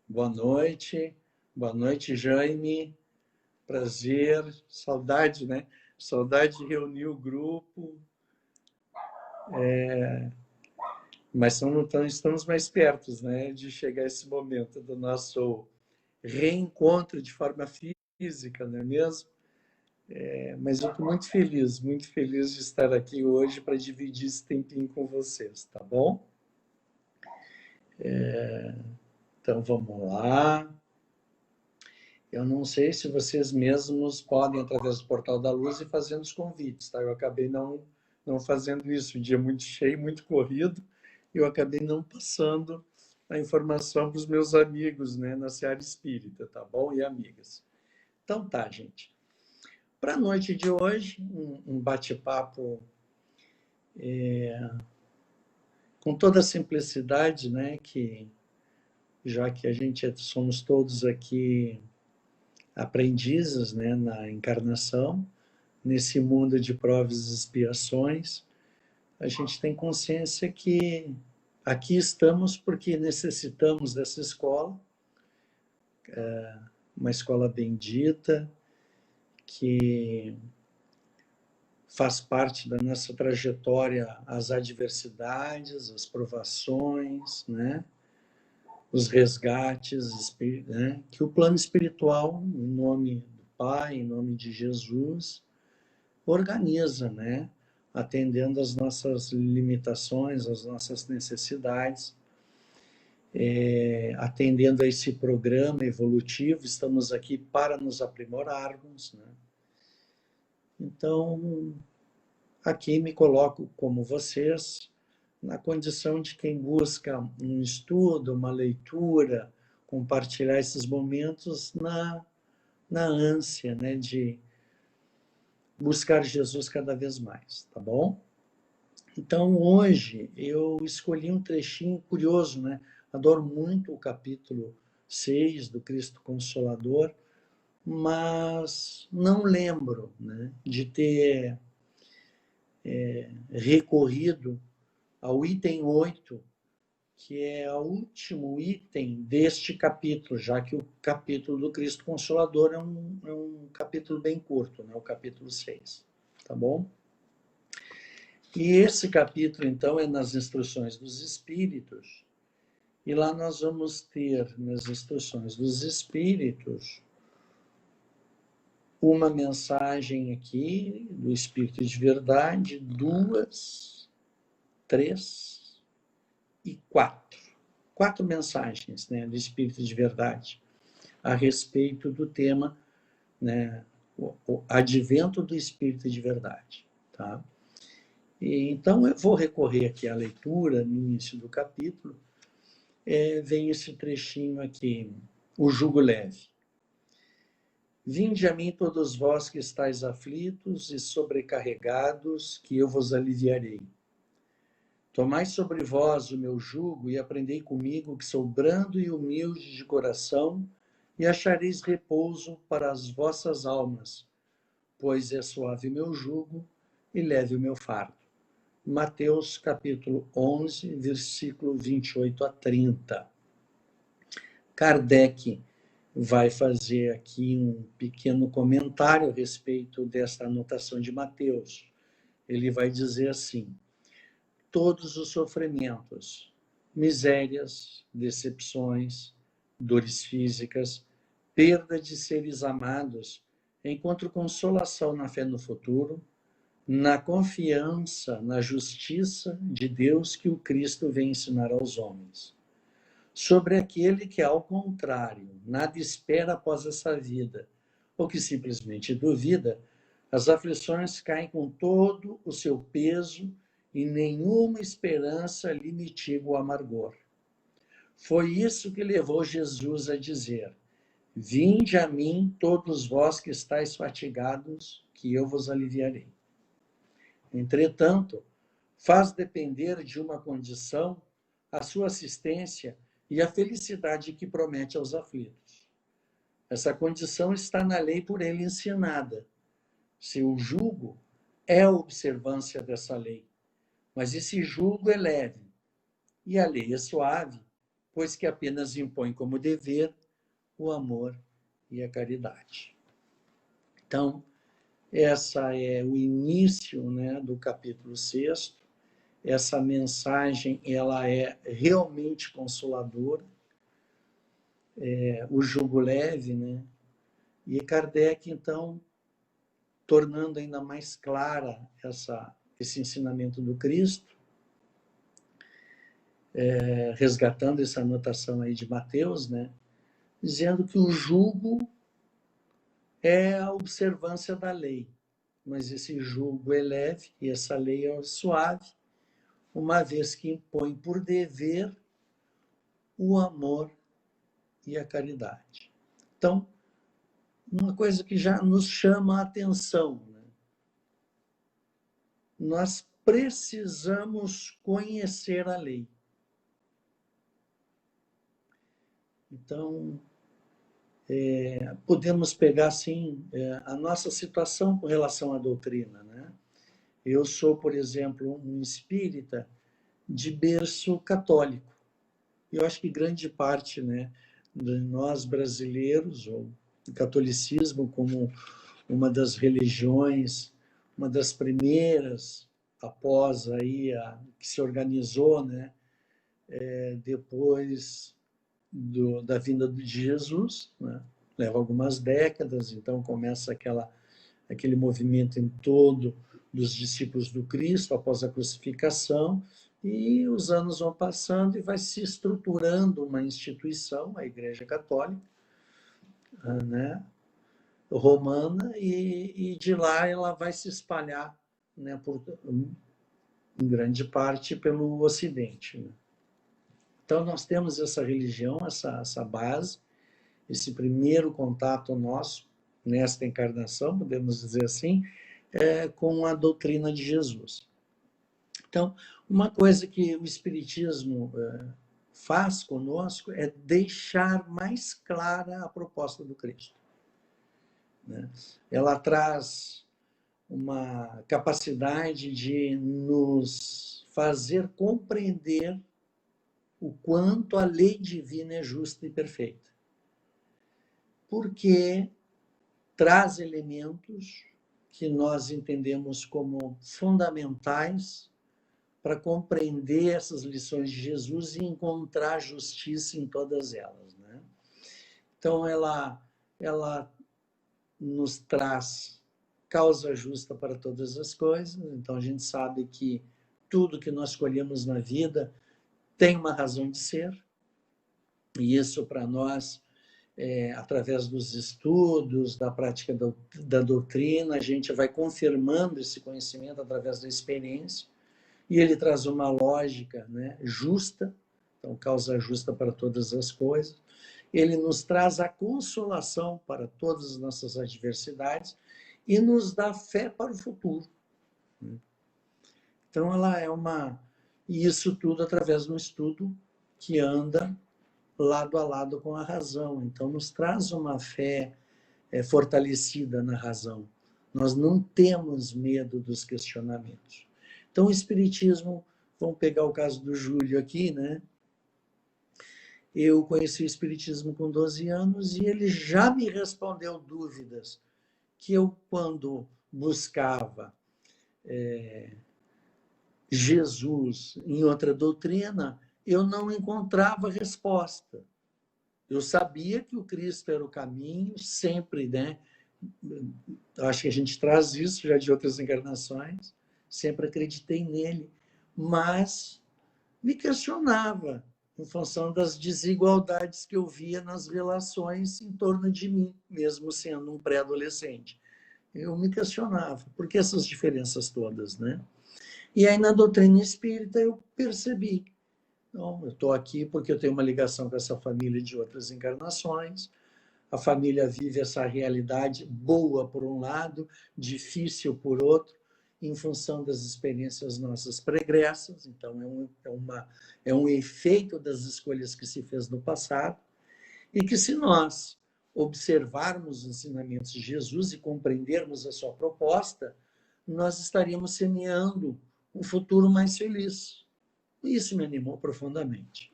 Boa noite, Jaime. Prazer, saudade, né? Saudade de reunir o grupo, mas estamos mais perto, né, de chegar a esse momento do nosso reencontro de forma física, não é mesmo? Mas eu estou muito feliz de estar aqui hoje para dividir esse tempinho com vocês, tá bom? Então vamos lá. Eu não sei se vocês mesmos podem, através do Portal da Luz, e fazendo os convites, tá? Eu acabei não fazendo isso, um dia muito cheio, muito corrido, e eu acabei não passando a informação para os meus amigos, né, na seara espírita, tá bom? E amigas. Então tá, gente. Para a noite de hoje, um bate-papo com toda a simplicidade, né, que já que somos todos aqui aprendizes, né, na encarnação, nesse mundo de provas e expiações, a gente tem consciência que aqui estamos porque necessitamos dessa escola, uma escola bendita, que faz parte da nossa trajetória as adversidades, as provações, né? Os resgates, né? Que o plano espiritual, em nome do Pai, em nome de Jesus, organiza, né? Atendendo às nossas limitações, às nossas necessidades, atendendo a esse programa evolutivo, estamos aqui para nos aprimorarmos, né? Então, aqui me coloco como vocês, na condição de quem busca um estudo, uma leitura, compartilhar esses momentos na ânsia, né, de buscar Jesus cada vez mais, tá bom? Então, hoje, eu escolhi um trechinho curioso, né? Adoro muito o capítulo 6 do Cristo Consolador, mas não lembro, né, de ter recorrido ao item 8, que é o último item deste capítulo, já que o capítulo do Cristo Consolador é um capítulo bem curto, né? O capítulo 6, tá bom? E esse capítulo, então, é nas instruções dos Espíritos, e lá nós vamos ter, nas instruções dos Espíritos, uma mensagem aqui do Espírito de Verdade, 2, 3 e 4. 4 mensagens, né, do Espírito de Verdade a respeito do tema, né, o advento do Espírito de Verdade, tá? E, então, eu vou recorrer aqui à leitura, no início do capítulo, vem esse trechinho aqui, o jugo leve. Vinde a mim todos vós que estáis aflitos e sobrecarregados, que eu vos aliviarei. Tomai sobre vós o meu jugo e aprendei comigo, que sou brando e humilde de coração, e achareis repouso para as vossas almas, pois é suave meu jugo e leve o meu fardo. Mateus capítulo 11, versículo 28 a 30. Kardec vai fazer aqui um pequeno comentário a respeito desta anotação de Mateus. Ele vai dizer assim: todos os sofrimentos, misérias, decepções, dores físicas, perda de seres amados, encontro consolação na fé no futuro, na confiança na justiça de Deus que o Cristo vem ensinar aos homens. Sobre aquele que, ao contrário, nada espera após essa vida, ou que simplesmente duvida, as aflições caem com todo o seu peso e nenhuma esperança lhe mitiga o amargor. Foi isso que levou Jesus a dizer: vinde a mim, todos vós que estáis fatigados, que eu vos aliviarei. Entretanto, faz depender de uma condição a sua assistência e a felicidade que promete aos aflitos. Essa condição está na lei por ele ensinada. Seu jugo é a observância dessa lei, mas esse jugo é leve e a lei é suave, pois que apenas impõe como dever o amor e a caridade. Então, essa é o início, né, do capítulo 6º. Essa mensagem ela é realmente consoladora, o jugo leve, né? E Kardec, então, tornando ainda mais clara esse ensinamento do Cristo, resgatando essa anotação aí de Mateus, né? Dizendo que o jugo é a observância da lei, mas esse jugo é leve e essa lei é suave, uma vez que impõe por dever o amor e a caridade. Então, uma coisa que já nos chama a atenção, né? Nós precisamos conhecer a lei. Então, podemos pegar, assim, a nossa situação com relação à doutrina, né? Eu sou, por exemplo, um espírita de berço católico. Eu acho que grande parte, né, de nós brasileiros, ou o catolicismo como uma das religiões, uma das primeiras após aí que se organizou, né, depois da vinda de Jesus, né? Leva algumas décadas, então começa aquele movimento em todo dos discípulos do Cristo após a crucificação, e os anos vão passando e vai se estruturando uma instituição, a Igreja Católica, né, romana, e de lá ela vai se espalhar, né, em grande parte pelo Ocidente, né? Então nós temos essa religião, essa base, esse primeiro contato nosso nesta encarnação, podemos dizer assim, com a doutrina de Jesus. Então, uma coisa que o Espiritismo faz conosco é deixar mais clara a proposta do Cristo, né? Ela traz uma capacidade de nos fazer compreender o quanto a lei divina é justa e perfeita, porque traz elementos que nós entendemos como fundamentais para compreender essas lições de Jesus e encontrar justiça em todas elas, né? Então, ela nos traz causa justa para todas as coisas. Então, a gente sabe que tudo que nós escolhemos na vida tem uma razão de ser, e isso para nós, através dos estudos, da prática da doutrina, a gente vai confirmando esse conhecimento através da experiência, e ele traz uma lógica, né, justa, então causa justa para todas as coisas. Ele nos traz a consolação para todas as nossas adversidades e nos dá fé para o futuro. Então, ela é e isso tudo através de um estudo que anda lado a lado com a razão. Então, nos traz uma fé fortalecida na razão. Nós não temos medo dos questionamentos. Então, o Espiritismo, vamos pegar o caso do Júlio aqui, né? Eu conheci o Espiritismo com 12 anos e ele já me respondeu dúvidas que eu, quando buscava Jesus em outra doutrina, eu não encontrava resposta. Eu sabia que o Cristo era o caminho, sempre, né? Acho que a gente traz isso já de outras encarnações, sempre acreditei nele, mas me questionava em função das desigualdades que eu via nas relações em torno de mim, mesmo sendo um pré-adolescente. Eu me questionava, por que essas diferenças todas, né? E aí, na doutrina espírita, eu percebi. Então, eu estou aqui porque eu tenho uma ligação com essa família de outras encarnações. A família vive essa realidade boa por um lado, difícil por outro, em função das experiências nossas pregressas. Então, é um efeito das escolhas que se fez no passado, e que, se nós observarmos os ensinamentos de Jesus e compreendermos a sua proposta, nós estaríamos semeando um futuro mais feliz. Isso me animou profundamente.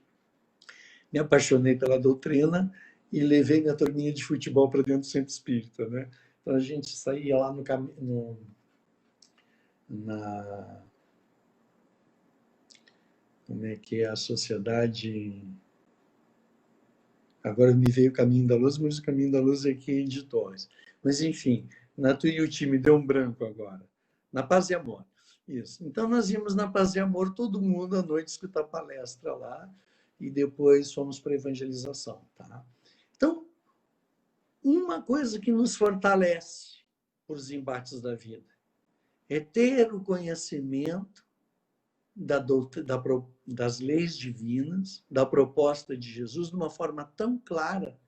me apaixonei pela doutrina e levei minha turminha de futebol para dentro do centro espírita, né? Então a gente saía lá no caminho, na, como é que é a sociedade? Agora me veio o Caminho da Luz, mas o Caminho da Luz é aqui de Torres. Mas enfim, na Tuiuti me deu um branco agora. Na Paz e Amor. Isso. Então nós íamos na Paz e Amor, todo mundo à noite escutar palestra lá e depois fomos para a evangelização, tá? Então, uma coisa que nos fortalece para os embates da vida é ter o conhecimento das leis divinas, da proposta de Jesus, de uma forma tão clara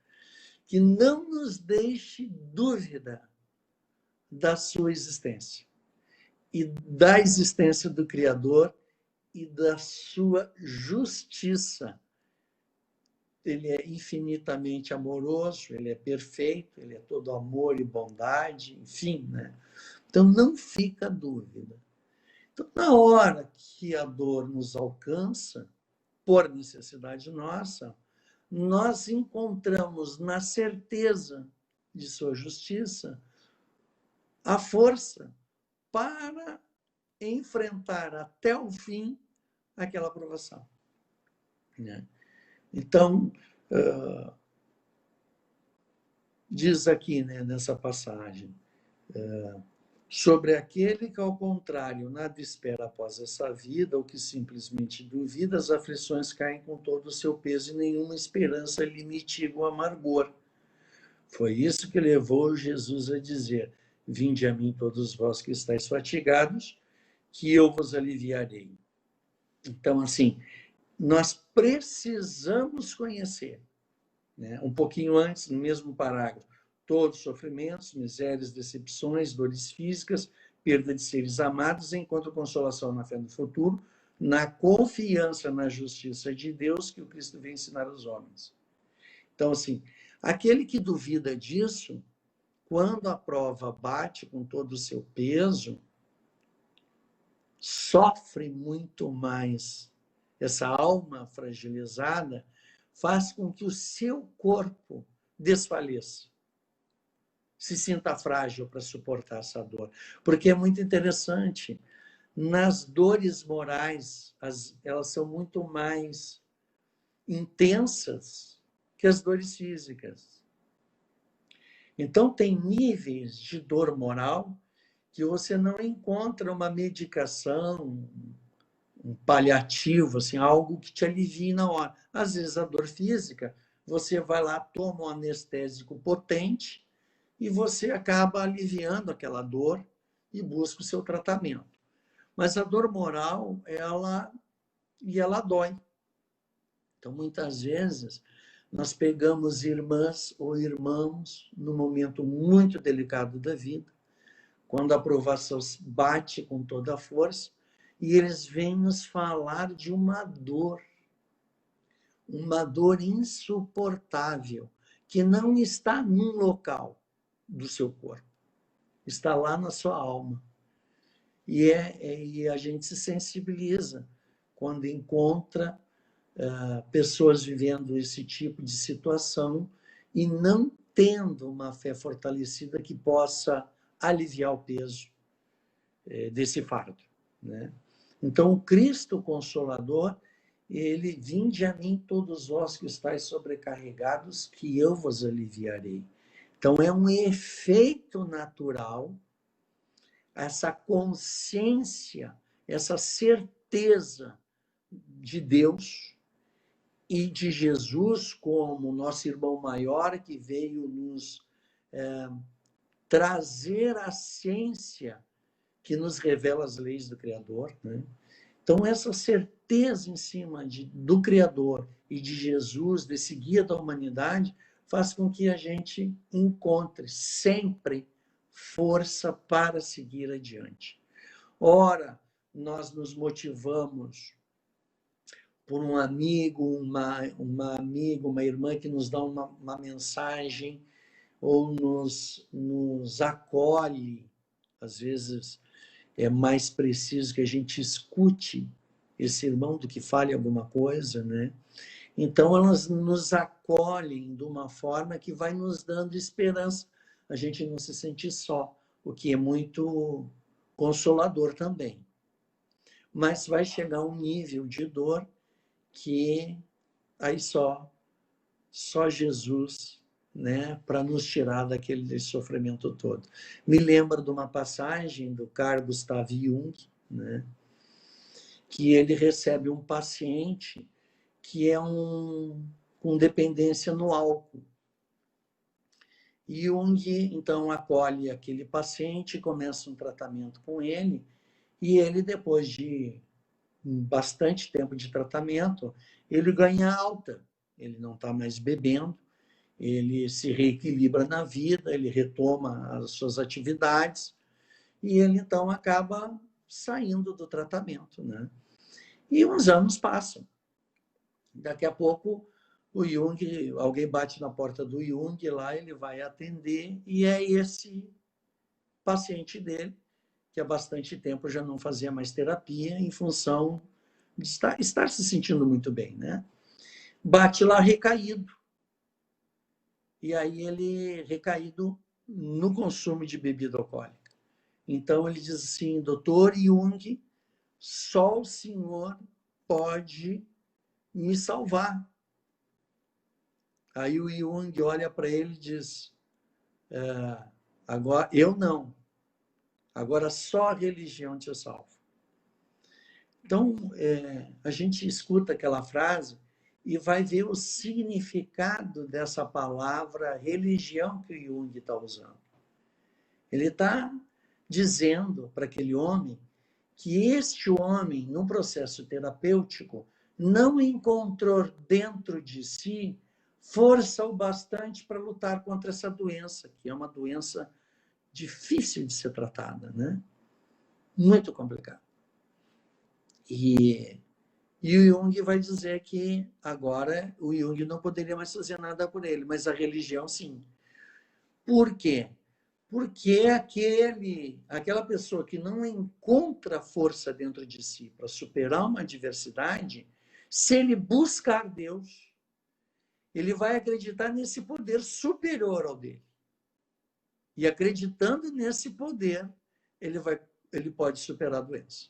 que não nos deixe dúvida da sua existência e da existência do Criador e da sua justiça. Ele é infinitamente amoroso, ele é perfeito, ele é todo amor e bondade, enfim, né? Então não fica dúvida. Então, na hora que a dor nos alcança, por necessidade nossa, nós encontramos na certeza de sua justiça a força para enfrentar até o fim aquela provação, né? Então, diz aqui, né, nessa passagem, sobre aquele que, ao contrário, nada espera após essa vida, ou que simplesmente duvida, as aflições caem com todo o seu peso e nenhuma esperança lhe mitiga o amargor. Foi isso que levou Jesus a dizer: vinde a mim todos vós que estáis fatigados, que eu vos aliviarei. Então, assim, nós precisamos conhecer, né? Um pouquinho antes, no mesmo parágrafo, todos os sofrimentos, misérias, decepções, dores físicas, perda de seres amados, enquanto consolação na fé no futuro, na confiança na justiça de Deus que o Cristo vem ensinar aos homens. Então, assim, aquele que duvida disso, quando a prova bate com todo o seu peso, sofre muito mais. Essa alma fragilizada faz com que o seu corpo desfaleça, se sinta frágil para suportar essa dor. Porque é muito interessante, nas dores morais, elas são muito mais intensas que as dores físicas. Então, tem níveis de dor moral que você não encontra uma medicação, um paliativo, assim, algo que te alivie na hora. Às vezes, a dor física, você vai lá, toma um anestésico potente e você acaba aliviando aquela dor e busca o seu tratamento. Mas a dor moral, ela dói. Então, muitas vezes, nós pegamos irmãs ou irmãos num momento muito delicado da vida, quando a provação bate com toda a força, e eles vêm nos falar de uma dor insuportável, que não está num local do seu corpo, está lá na sua alma. E a gente se sensibiliza quando encontra pessoas vivendo esse tipo de situação e não tendo uma fé fortalecida que possa aliviar o peso desse fardo, né? Então, o Cristo Consolador, ele: vinde a mim todos vós que estáis sobrecarregados, que eu vos aliviarei. Então, é um efeito natural, essa consciência, essa certeza de Deus e de Jesus como nosso irmão maior, que veio nos trazer a ciência que nos revela as leis do Criador, né? Então, essa certeza em cima do Criador e de Jesus, desse guia da humanidade, faz com que a gente encontre sempre força para seguir adiante. Ora, nós nos motivamos por um amigo, uma amiga, uma irmã que nos dá uma mensagem ou nos acolhe. Às vezes é mais preciso que a gente escute esse irmão do que fale alguma coisa, né? Então, elas nos acolhem de uma forma que vai nos dando esperança. A gente não se sente só, o que é muito consolador também. Mas vai chegar um nível de dor que aí só Jesus, né, para nos tirar daquele sofrimento todo. Me lembro de uma passagem do Carl Gustav Jung, né, que ele recebe um paciente que é com dependência no álcool. E Jung, então, acolhe aquele paciente, começa um tratamento com ele, e ele, depois de bastante tempo de tratamento, ele ganha alta, ele não está mais bebendo, ele se reequilibra na vida, ele retoma as suas atividades, e ele, então, acaba saindo do tratamento, né? E uns anos passam. Daqui a pouco, o Jung, alguém bate na porta do Jung lá, ele vai atender, e é esse paciente dele, que há bastante tempo já não fazia mais terapia, em função de estar se sentindo muito bem, né? Bate lá recaído. E aí ele recaído no consumo de bebida alcoólica. Então ele diz assim, doutor Jung, só o senhor pode me salvar. Aí o Jung olha para ele e diz, agora eu não, agora só a religião te salva. Então, a gente escuta aquela frase e vai ver o significado dessa palavra religião que o Jung está usando. Ele está dizendo para aquele homem que este homem, no processo terapêutico, não encontrou dentro de si força o bastante para lutar contra essa doença, que é uma doença difícil de ser tratada, né? Muito complicada. E o Jung vai dizer que agora o Jung não poderia mais fazer nada por ele, mas a religião sim. Por quê? Porque aquela pessoa que não encontra força dentro de si para superar uma adversidade, se ele buscar Deus, ele vai acreditar nesse poder superior ao dele. E acreditando nesse poder, ele pode superar a doença.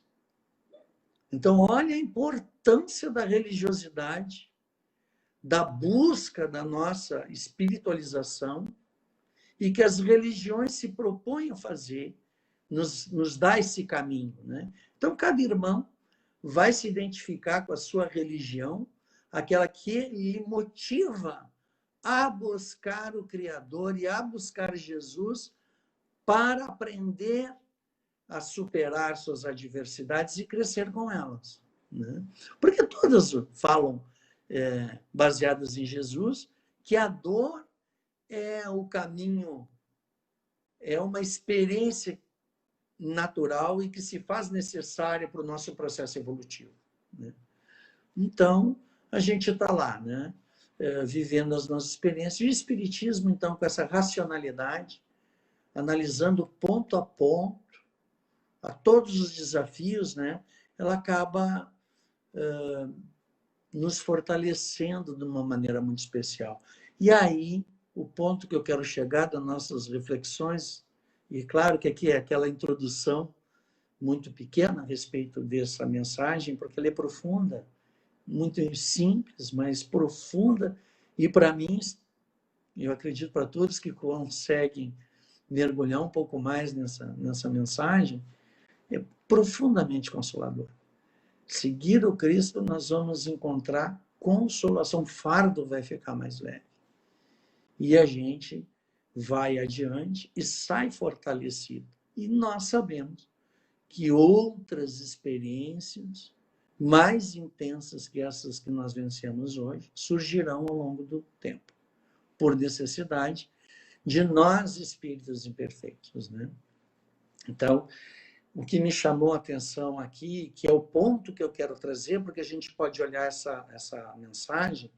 Então, olha a importância da religiosidade, da busca da nossa espiritualização, e que as religiões se propõem a fazer, nos dá esse caminho, né? Então, cada irmão vai se identificar com a sua religião, aquela que lhe motiva a buscar o Criador e a buscar Jesus para aprender a superar suas adversidades e crescer com elas, né? Porque todas falam, baseadas em Jesus, que a dor é o caminho, é uma experiência natural e que se faz necessária para o nosso processo evolutivo, né? Então, a gente está lá, né? Vivendo as nossas experiências. E o Espiritismo, então, com essa racionalidade, analisando ponto a ponto, a todos os desafios, né? Ela acaba nos fortalecendo de uma maneira muito especial. E aí, o ponto que eu quero chegar das nossas reflexões, e claro que aqui é aquela introdução muito pequena a respeito dessa mensagem, porque ela é profunda, muito simples, mas profunda, e para mim, eu acredito para todos que conseguem mergulhar um pouco mais nessa mensagem, é profundamente consolador. Seguir o Cristo, nós vamos encontrar consolação, o fardo vai ficar mais leve. E a gente vai adiante e sai fortalecido. E nós sabemos que outras experiências mais intensas que essas que nós vencemos hoje surgirão ao longo do tempo, por necessidade de nós espíritos imperfeitos, né? Então, o que me chamou a atenção aqui, que é o ponto que eu quero trazer, porque a gente pode olhar essa mensagem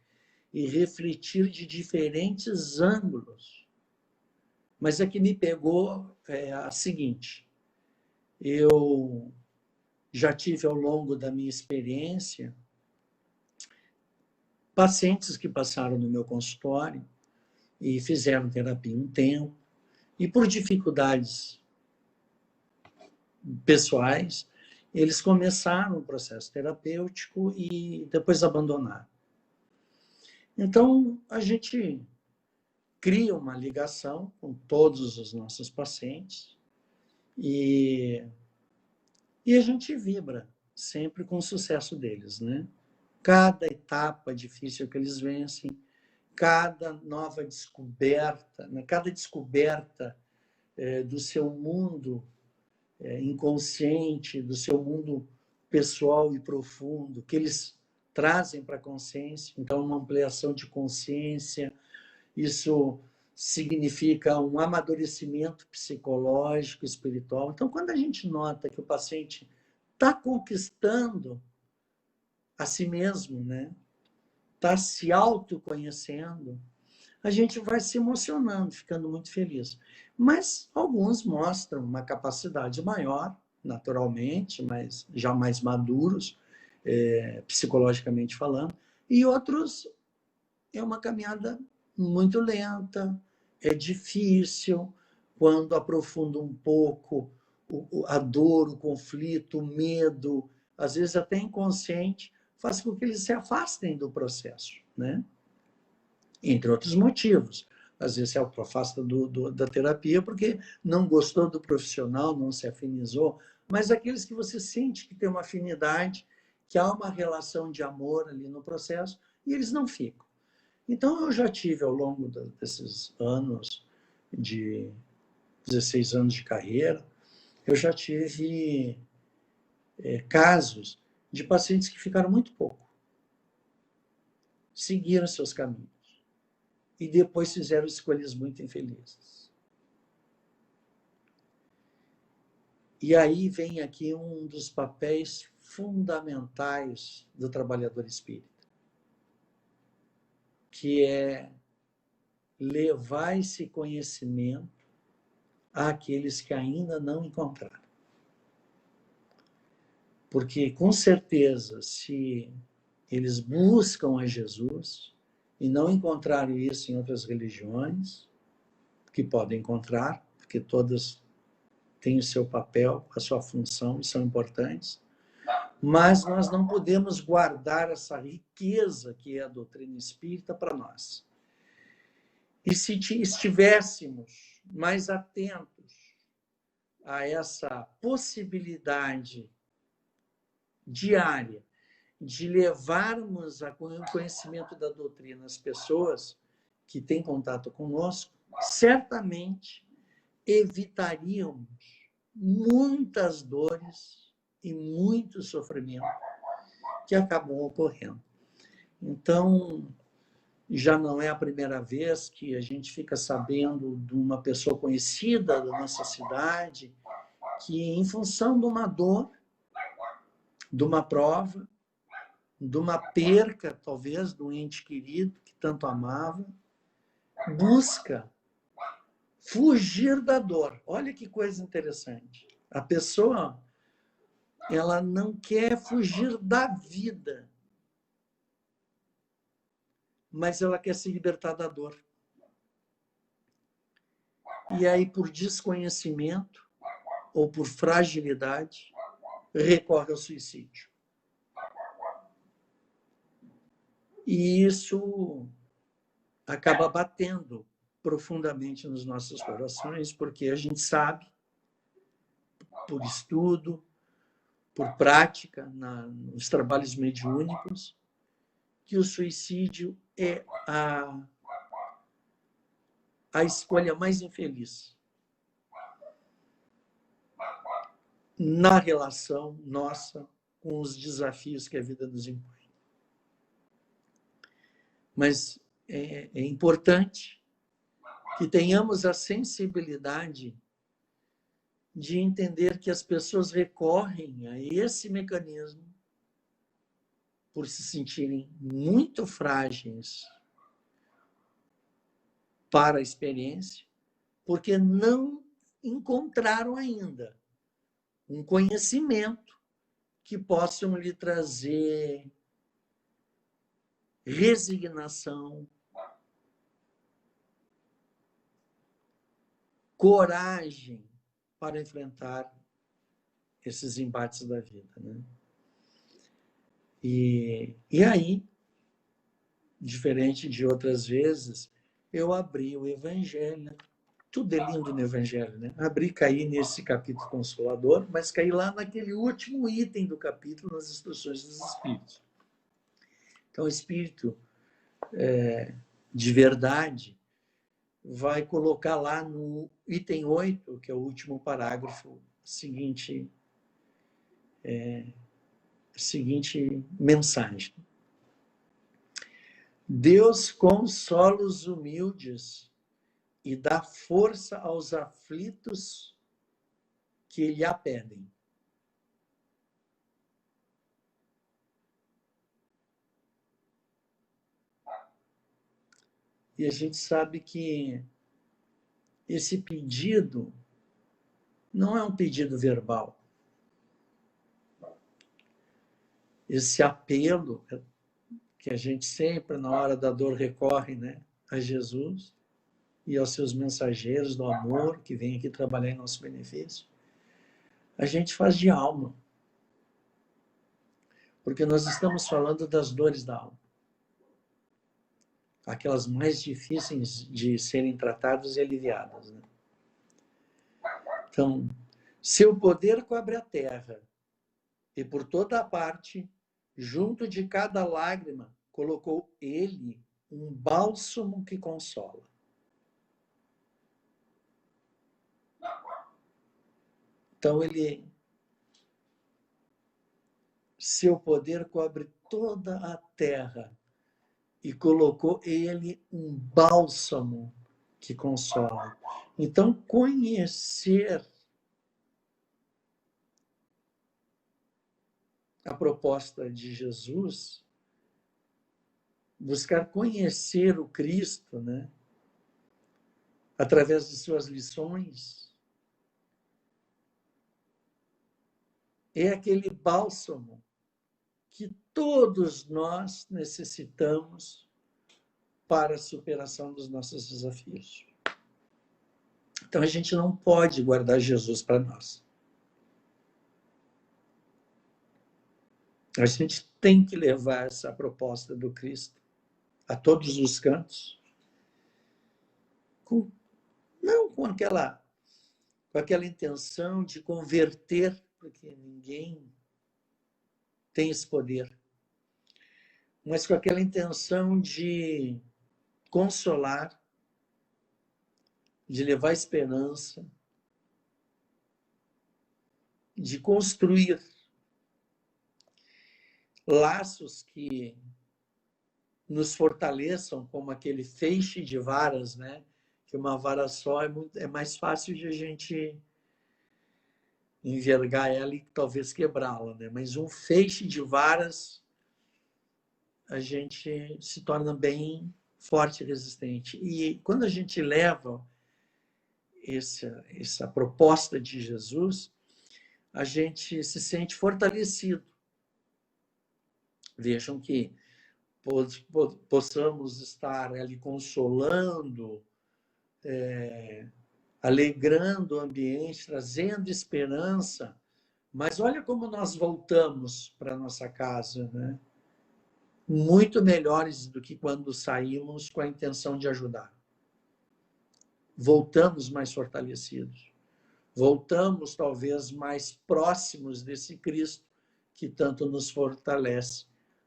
e refletir de diferentes ângulos. Mas a que me pegou é a seguinte: eu já tive ao longo da minha experiência pacientes que passaram no meu consultório e fizeram terapia um tempo, e por dificuldades pessoais, eles começaram o processo terapêutico e depois abandonaram. Então, a gente cria uma ligação com todos os nossos pacientes e a gente vibra sempre com o sucesso deles, né? Cada etapa difícil que eles vencem, cada nova descoberta, né? Cada descoberta do seu mundo inconsciente, do seu mundo pessoal e profundo, que eles trazem para a consciência. Então, uma ampliação de consciência, isso significa um amadurecimento psicológico, espiritual. Então, quando a gente nota que o paciente está conquistando a si mesmo, né? Está se autoconhecendo, a gente vai se emocionando, ficando muito feliz. Mas alguns mostram uma capacidade maior, naturalmente, mas já mais maduros, psicologicamente falando, e outros é uma caminhada muito lenta, é difícil, quando aprofunda um pouco a dor, o conflito, o medo, às vezes até inconsciente, faz com que eles se afastem do processo, né? Entre outros motivos. Às vezes se afasta da terapia porque não gostou do profissional, não se afinizou, mas aqueles que você sente que tem uma afinidade, que há uma relação de amor ali no processo, e eles não ficam. Então, eu já tive, ao longo desses anos, de 16 anos de carreira, eu já tive casos de pacientes que ficaram muito pouco, seguiram seus caminhos, e depois fizeram escolhas muito infelizes. E aí vem aqui um dos papéis fundamentais do trabalhador espírita, que é levar esse conhecimento àqueles que ainda não encontraram. Porque, com certeza, se eles buscam a Jesus e não encontraram isso em outras religiões, que podem encontrar, porque todas têm o seu papel, a sua função e são importantes, mas nós não podemos guardar essa riqueza que é a doutrina espírita para nós. E se estivéssemos mais atentos a essa possibilidade diária de levarmos o conhecimento da doutrina às pessoas que têm contato conosco, certamente evitaríamos muitas dores e muito sofrimento que acabam ocorrendo. Então, já não é a primeira vez que a gente fica sabendo de uma pessoa conhecida da nossa cidade que, em função de uma dor, de uma prova, de uma perca, talvez, de um ente querido que tanto amava, busca fugir da dor. Olha que coisa interessante. A pessoa, ela não quer fugir da vida, mas ela quer se libertar da dor. E aí, por desconhecimento ou por fragilidade, recorre ao suicídio. E isso acaba batendo profundamente nos nossos corações, porque a gente sabe, por estudo, por prática, nos trabalhos mediúnicos, que o suicídio é a escolha mais infeliz na relação nossa com os desafios que a vida nos impõe. Mas é importante que tenhamos a sensibilidade de entender que as pessoas recorrem a esse mecanismo por se sentirem muito frágeis para a experiência, porque não encontraram ainda um conhecimento que possam lhe trazer resignação, coragem para enfrentar esses embates da vida, né? E aí, diferente de outras vezes, eu abri o Evangelho. Tudo é lindo no Evangelho, né? Abri, caí nesse capítulo consolador, mas caí lá naquele último item do capítulo, nas instruções dos Espíritos. Então, o Espírito de verdade vai colocar lá no item 8, que é o último parágrafo, seguinte mensagem. Deus consola os humildes e dá força aos aflitos que lhe a pedem. E a gente sabe que esse pedido não é um pedido verbal. Esse apelo que a gente sempre, na hora da dor, recorre, né, a Jesus e aos seus mensageiros do amor que vêm aqui trabalhar em nosso benefício, a gente faz de alma. Porque nós estamos falando das dores da alma. Aquelas mais difíceis de serem tratadas e aliviadas, né? Então, seu poder cobre a terra, e por toda a parte, junto de cada lágrima, colocou ele um bálsamo que consola. Então, seu poder cobre toda a terra, e colocou ele um bálsamo que consola. Então, conhecer a proposta de Jesus, buscar conhecer o Cristo, né, através de suas lições, é aquele bálsamo que todos nós necessitamos para a superação dos nossos desafios. Então, a gente não pode guardar Jesus para nós. A gente tem que levar essa proposta do Cristo a todos os cantos, não com aquela intenção de converter, porque ninguém tem esse poder, mas com aquela intenção de consolar, de levar esperança, de construir laços que nos fortaleçam, como aquele feixe de varas, né? Que uma vara só é mais fácil de a gente envergar ela e talvez quebrá-la, né? Mas um feixe de varas, a gente se torna bem forte e resistente. E quando a gente leva essa proposta de Jesus, a gente se sente fortalecido. Vejam que possamos estar ali consolando, alegrando o ambiente, trazendo esperança, mas olha como nós voltamos para a nossa casa, né? Muito melhores do que quando saímos com a intenção de ajudar. Voltamos mais fortalecidos. Voltamos, talvez, mais próximos desse Cristo que tanto nos fortalece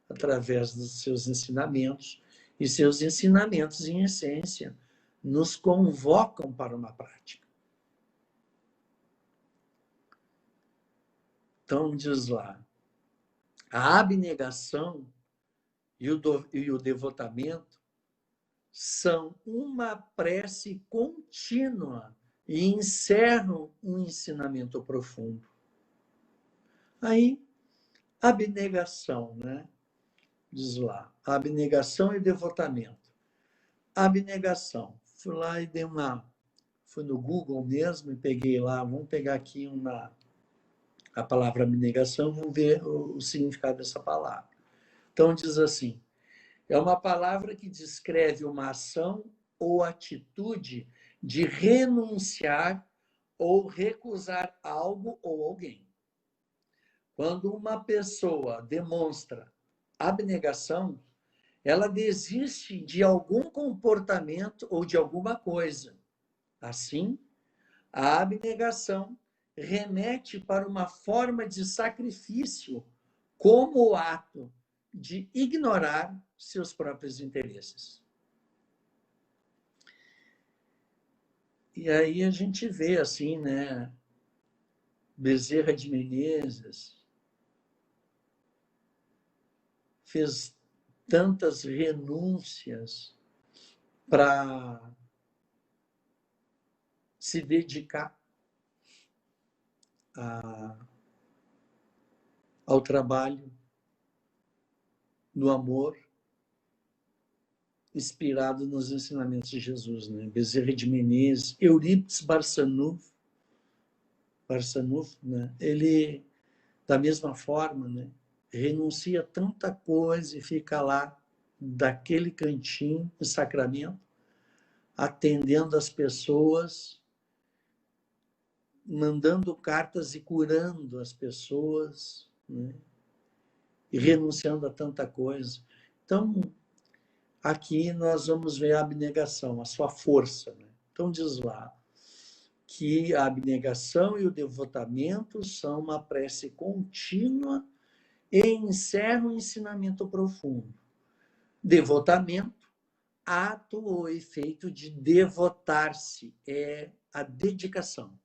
através dos seus ensinamentos. E seus ensinamentos, em essência, nos convocam para uma prática. Então, diz lá, a abnegação e o devotamento são uma prece contínua e encerram um ensinamento profundo. Aí, abnegação, né? Diz lá, abnegação e devotamento. Abnegação. Fui lá e fui no Google mesmo e peguei lá, vamos pegar aqui a palavra abnegação, vamos ver o significado dessa palavra. Então, diz assim, É uma palavra que descreve uma ação ou atitude de renunciar ou recusar algo ou alguém. Quando uma pessoa demonstra abnegação, ela desiste de algum comportamento ou de alguma coisa. Assim, a abnegação remete para uma forma de sacrifício, como o ato de ignorar seus próprios interesses. E aí a gente vê assim, né? Bezerra de Menezes fez tantas renúncias para se dedicar ao trabalho, no amor, inspirado nos ensinamentos de Jesus, né? Bezerra de Menezes, Eurípides Barçanufo, né? Ele, da mesma forma, né? Renuncia a tanta coisa e fica lá, daquele cantinho, no sacramento, atendendo as pessoas, mandando cartas e curando as pessoas, né? E renunciando a tanta coisa. Então, aqui nós vamos ver a abnegação, a sua força, né? Então, diz lá que a abnegação e o devotamento são uma prece contínua e encerra um ensinamento profundo. Devotamento, ato ou efeito de devotar-se, é a dedicação.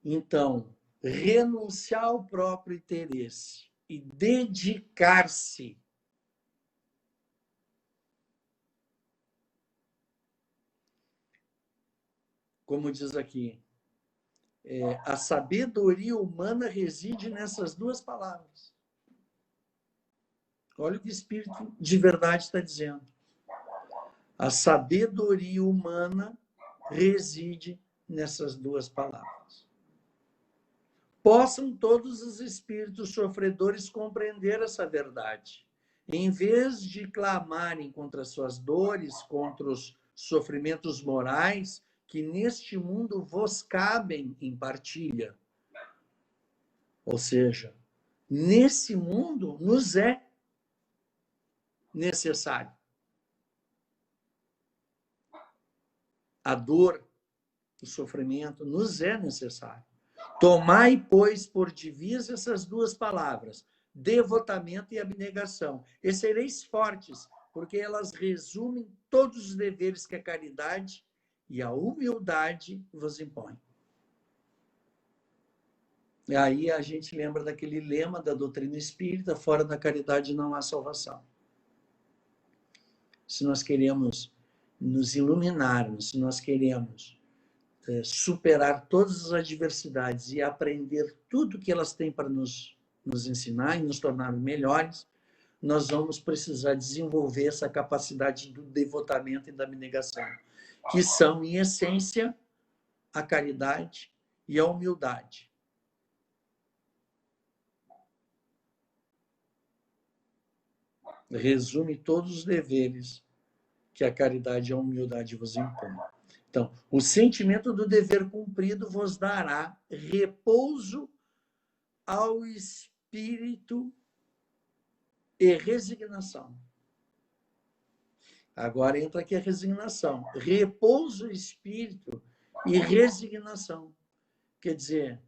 Então, renunciar ao próprio interesse e dedicar-se como diz aqui, a sabedoria humana reside nessas duas palavras. Olha o que o Espírito de verdade está dizendo. A sabedoria humana reside nessas duas palavras. Possam todos os espíritos sofredores compreender essa verdade. Em vez de clamarem contra suas dores, contra os sofrimentos morais, que neste mundo vos cabem em partilha. Ou seja, nesse mundo nos é necessário. A dor, o sofrimento nos é necessário. Tomai, pois, por divisa essas duas palavras, devotamento e abnegação, e sereis fortes, porque elas resumem todos os deveres que a caridade e a humildade vos impõem. E aí a gente lembra daquele lema da doutrina espírita: fora da caridade não há salvação. Se nós queremos nos iluminarmos, se nós queremos superar todas as adversidades e aprender tudo que elas têm para nos ensinar e nos tornar melhores, nós vamos precisar desenvolver essa capacidade do devotamento e da abnegação, que são, em essência, a caridade e a humildade. Resume todos os deveres que a caridade e a humildade vos impõem. Então, o sentimento do dever cumprido vos dará repouso ao espírito e resignação. Agora entra aqui a resignação. Repouso ao espírito e resignação. Quer dizer,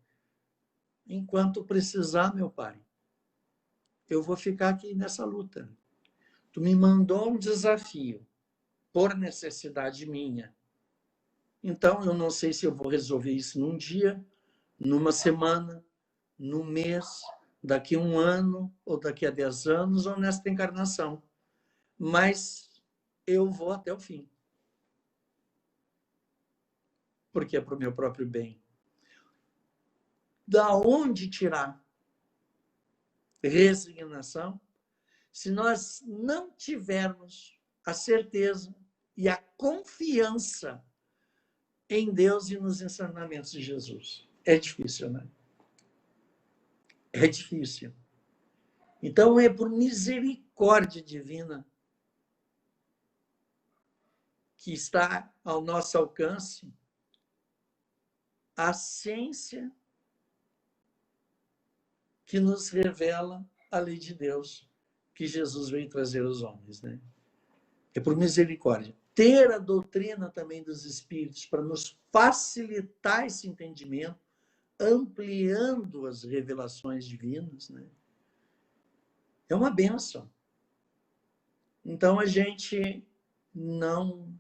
enquanto precisar, meu Pai, eu vou ficar aqui nessa luta. Tu me mandou um desafio, por necessidade minha. Então, eu não sei se eu vou resolver isso num dia, numa semana, num mês, daqui a 1 ano, ou daqui a 10 anos, ou nesta encarnação. Mas eu vou até o fim. Porque é para o meu próprio bem. Da onde tirar resignação se nós não tivermos a certeza e a confiança em Deus e nos ensinamentos de Jesus? É difícil, né? É difícil. Então, é por misericórdia divina que está ao nosso alcance a ciência que nos revela a lei de Deus que Jesus veio trazer aos homens, né? É por misericórdia. Ter a doutrina também dos Espíritos para nos facilitar esse entendimento, ampliando as revelações divinas, né? É uma bênção. Então, a gente não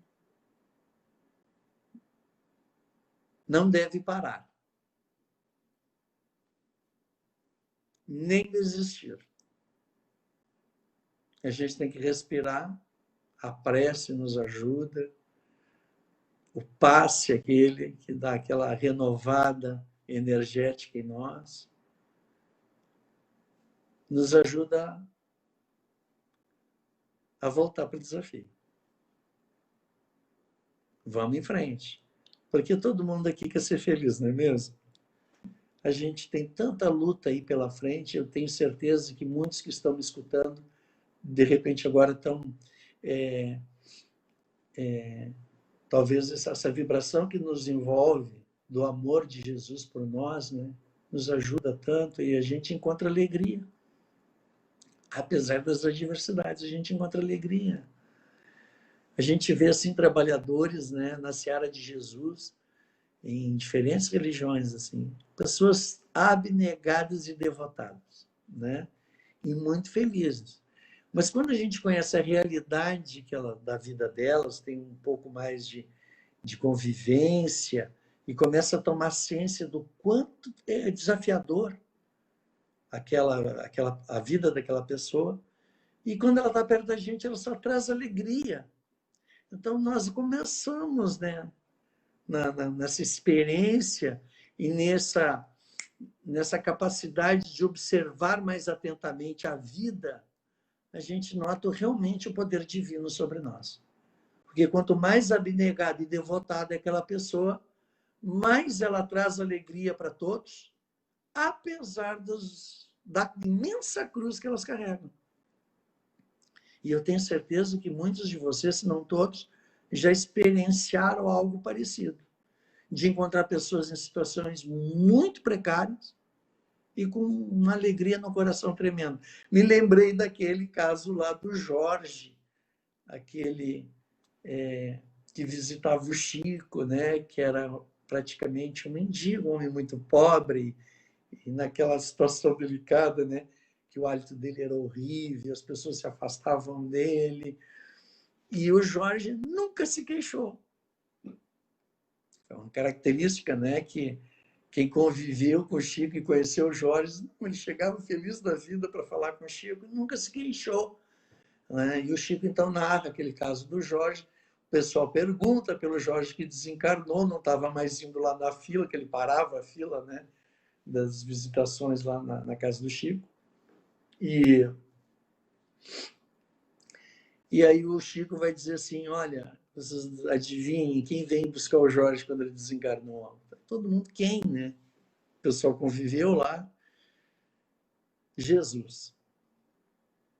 deve parar, nem desistir. A gente tem que respirar, a prece nos ajuda, o passe aquele que dá aquela renovada energética em nós, nos ajuda a voltar para o desafio. Vamos em frente. Porque todo mundo aqui quer ser feliz, não é mesmo? A gente tem tanta luta aí pela frente, eu tenho certeza que muitos que estão me escutando, de repente agora estão... talvez essa vibração que nos envolve do amor de Jesus por nós, né, nos ajuda tanto e a gente encontra alegria. Apesar das adversidades, a gente encontra alegria. A gente vê, assim, trabalhadores, né, na seara de Jesus, em diferentes religiões, assim, pessoas abnegadas e devotadas, né, e muito felizes. Mas quando a gente conhece a realidade da vida delas, tem um pouco mais de convivência e começa a tomar ciência do quanto é desafiador a vida daquela pessoa. E quando ela está perto da gente, ela só traz alegria. Então, nós começamos, né, nessa experiência e nessa capacidade de observar mais atentamente a vida, a gente nota realmente o poder divino sobre nós. Porque quanto mais abnegada e devotada é aquela pessoa, mais ela traz alegria para todos, apesar da imensa cruz que elas carregam. E eu tenho certeza que muitos de vocês, se não todos, já experienciaram algo parecido. De encontrar pessoas em situações muito precárias e com uma alegria no coração tremendo. Me lembrei daquele caso lá do Jorge, aquele que visitava o Chico, né, que era praticamente um mendigo, um homem muito pobre, e naquela situação delicada, né, que o hálito dele era horrível, as pessoas se afastavam dele, e o Jorge nunca se queixou. É uma característica, né, que quem conviveu com o Chico e conheceu o Jorge, ele chegava feliz da vida para falar com o Chico e nunca se queixou, né? E o Chico, então, narra aquele caso do Jorge. O pessoal pergunta pelo Jorge que desencarnou, não estava mais indo lá na fila, que ele parava a fila, né, das visitações lá na casa do Chico. E aí o Chico vai dizer assim, olha, vocês adivinhem quem vem buscar o Jorge quando ele desencarnou? Todo mundo quem, né? O pessoal conviveu lá. Jesus.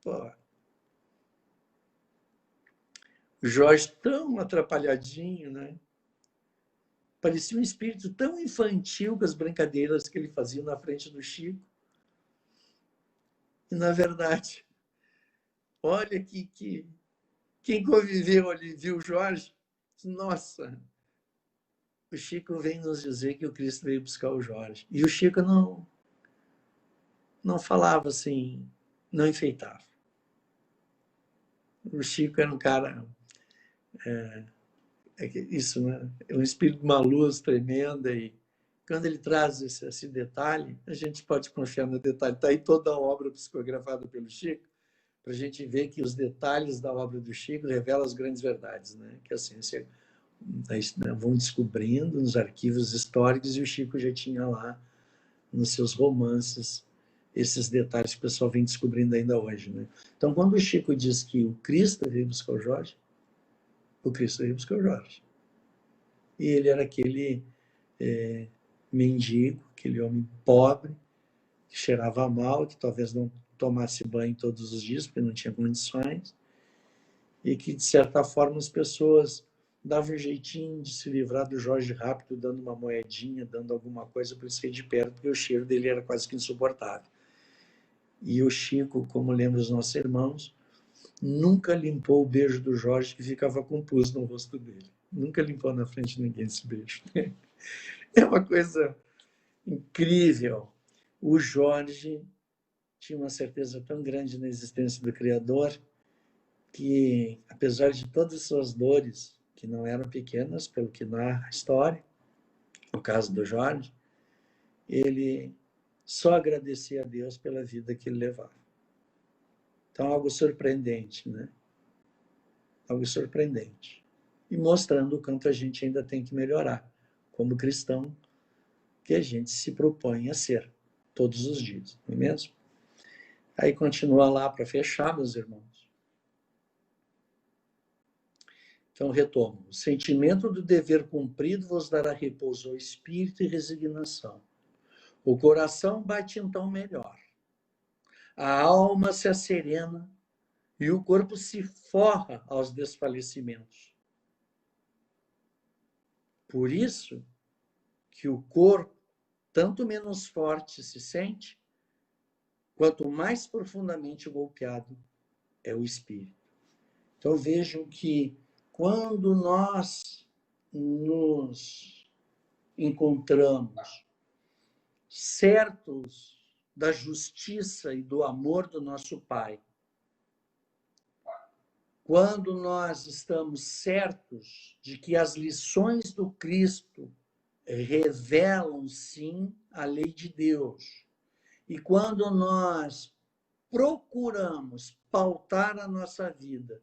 Pô, o Jorge tão atrapalhadinho, né? Parecia um espírito tão infantil com as brincadeiras que ele fazia na frente do Chico. E, na verdade, olha que quem conviveu ali, viu o Jorge, nossa, o Chico vem nos dizer que o Cristo veio buscar o Jorge. E o Chico não falava assim, não enfeitava. O Chico era um cara... isso, né? É um espírito de uma luz tremenda e quando ele traz esse detalhe, a gente pode confiar no detalhe. Está aí toda a obra psicografada pelo Chico, para a gente ver que os detalhes da obra do Chico revelam as grandes verdades, né? Que a ciência vão descobrindo nos arquivos históricos e o Chico já tinha lá nos seus romances esses detalhes que o pessoal vem descobrindo ainda hoje, né? Então, quando o Chico diz que o Cristo veio buscar o Jorge, o Cristo veio buscar o Jorge. E ele era aquele mendigo, aquele homem pobre, que cheirava mal, que talvez não tomasse banho todos os dias, porque não tinha condições, e que, de certa forma, as pessoas davam um jeitinho de se livrar do Jorge rápido, dando uma moedinha, dando alguma coisa para ele sair de perto, porque o cheiro dele era quase que insuportável. E o Chico, como lembra os nossos irmãos, nunca limpou o beijo do Jorge, que ficava com pus no rosto dele. Nunca limpou na frente de ninguém esse beijo. É uma coisa incrível. O Jorge tinha uma certeza tão grande na existência do Criador que, apesar de todas as suas dores, que não eram pequenas, pelo que narra a história, no caso do Jorge, ele só agradecia a Deus pela vida que ele levava. Então, algo surpreendente, né? Algo surpreendente. E mostrando o quanto a gente ainda tem que melhorar, como cristão, que a gente se propõe a ser todos os dias, não é mesmo? Aí continua lá para fechar, meus irmãos. Então, retomo. O sentimento do dever cumprido vos dará repouso ao espírito e resignação. O coração bate então melhor. A alma se asserena e o corpo se forra aos desfalecimentos. Por isso que o corpo, tanto menos forte se sente, quanto mais profundamente golpeado é o espírito. Então vejam que quando nós nos encontramos certos da justiça e do amor do nosso Pai, quando nós estamos certos de que as lições do Cristo revelam, sim, a lei de Deus, e quando nós procuramos pautar a nossa vida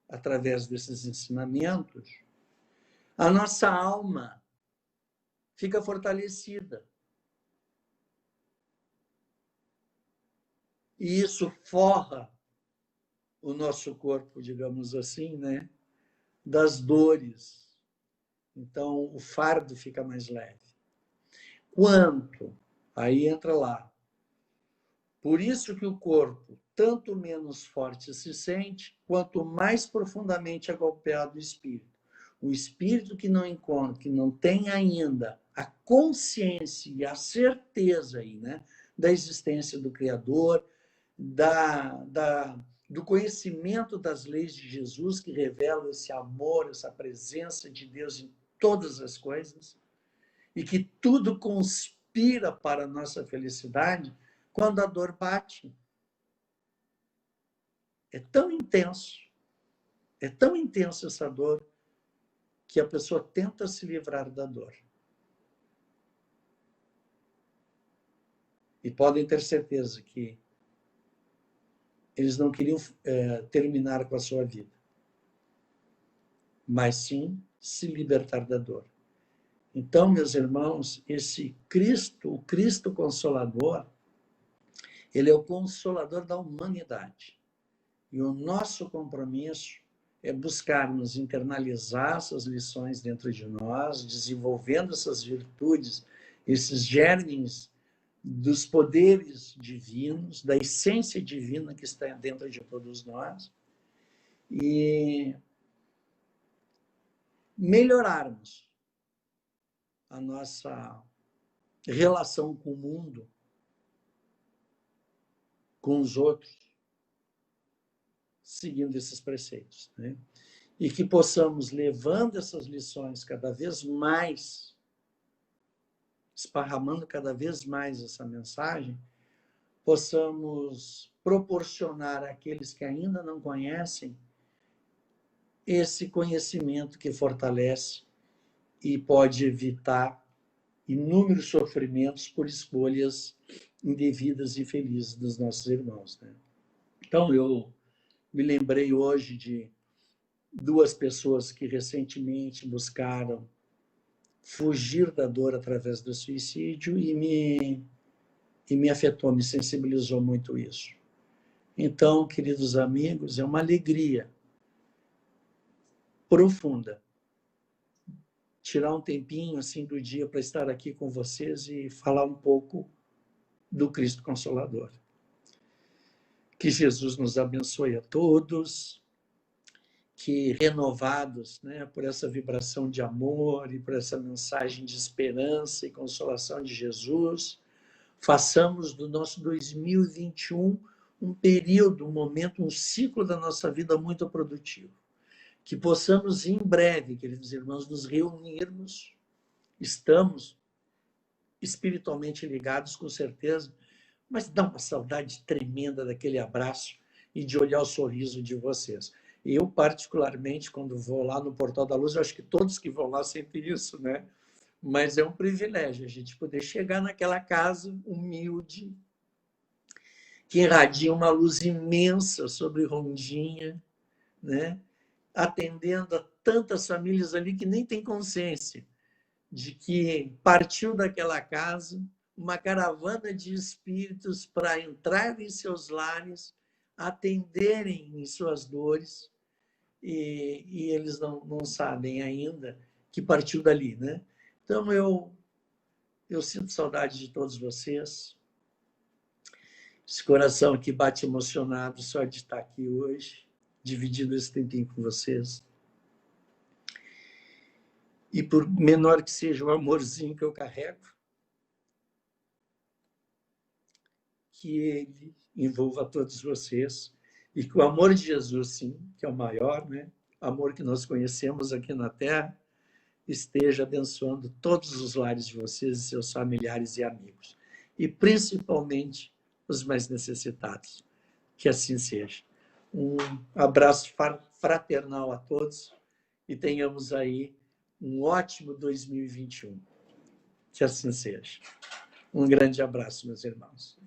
através desses ensinamentos, a nossa alma fica fortalecida. E isso forra o nosso corpo, digamos assim, né, das dores. Então, o fardo fica mais leve. Quanto? Aí entra lá. Por isso que o corpo, tanto menos forte se sente, quanto mais profundamente é golpeado o espírito. O espírito que não encontra, que não tem ainda a consciência e a certeza aí, né, da existência do Criador, do conhecimento das leis de Jesus, que revelam esse amor, essa presença de Deus em todas as coisas, e que tudo conspira para a nossa felicidade, quando a dor bate. É tão intenso essa dor, que a pessoa tenta se livrar da dor. E podem ter certeza que eles não queriam terminar com a sua vida, mas sim se libertar da dor. Então, meus irmãos, esse Cristo, o Cristo Consolador, ele é o Consolador da humanidade. E o nosso compromisso é buscarmos internalizar essas lições dentro de nós, desenvolvendo essas virtudes, esses germes dos poderes divinos, da essência divina que está dentro de todos nós, e melhorarmos a nossa relação com o mundo, com os outros, seguindo esses preceitos, né? E que possamos, levando essas lições cada vez mais, esparramando cada vez mais essa mensagem, possamos proporcionar àqueles que ainda não conhecem esse conhecimento que fortalece e pode evitar inúmeros sofrimentos por escolhas indevidas e felizes dos nossos irmãos, né? Então, eu me lembrei hoje de duas pessoas que recentemente buscaram fugir da dor através do suicídio e me afetou, me sensibilizou muito isso. Então, queridos amigos, é uma alegria profunda tirar um tempinho assim do dia para estar aqui com vocês e falar um pouco do Cristo Consolador. Que Jesus nos abençoe a todos, que renovados, né, por essa vibração de amor e por essa mensagem de esperança e consolação de Jesus, façamos do nosso 2021 um período, um momento, um ciclo da nossa vida muito produtivo. Que possamos em breve, queridos irmãos, nos reunirmos. Estamos espiritualmente ligados, com certeza, mas dá uma saudade tremenda daquele abraço e de olhar o sorriso de vocês. Eu, particularmente, quando vou lá no Portal da Luz, eu acho que todos que vão lá sentem isso, né? Mas é um privilégio a gente poder chegar naquela casa humilde, que irradia uma luz imensa sobre Rondinha, né? Atendendo a tantas famílias ali que nem têm consciência de que partiu daquela casa uma caravana de espíritos para entrar em seus lares, atenderem em suas dores, e eles não sabem ainda que partiu dali, né? Então, eu sinto saudade de todos vocês. Esse coração aqui bate emocionado só de estar aqui hoje, dividindo esse tempinho com vocês. E por menor que seja o amorzinho que eu carrego, que ele envolva todos vocês e que o amor de Jesus, sim, que é o maior, né? Amor que nós conhecemos aqui na Terra, esteja abençoando todos os lares de vocês e seus familiares e amigos. E principalmente os mais necessitados. Que assim seja. Um abraço fraternal a todos e tenhamos aí um ótimo 2021. Que assim seja. Um grande abraço, meus irmãos.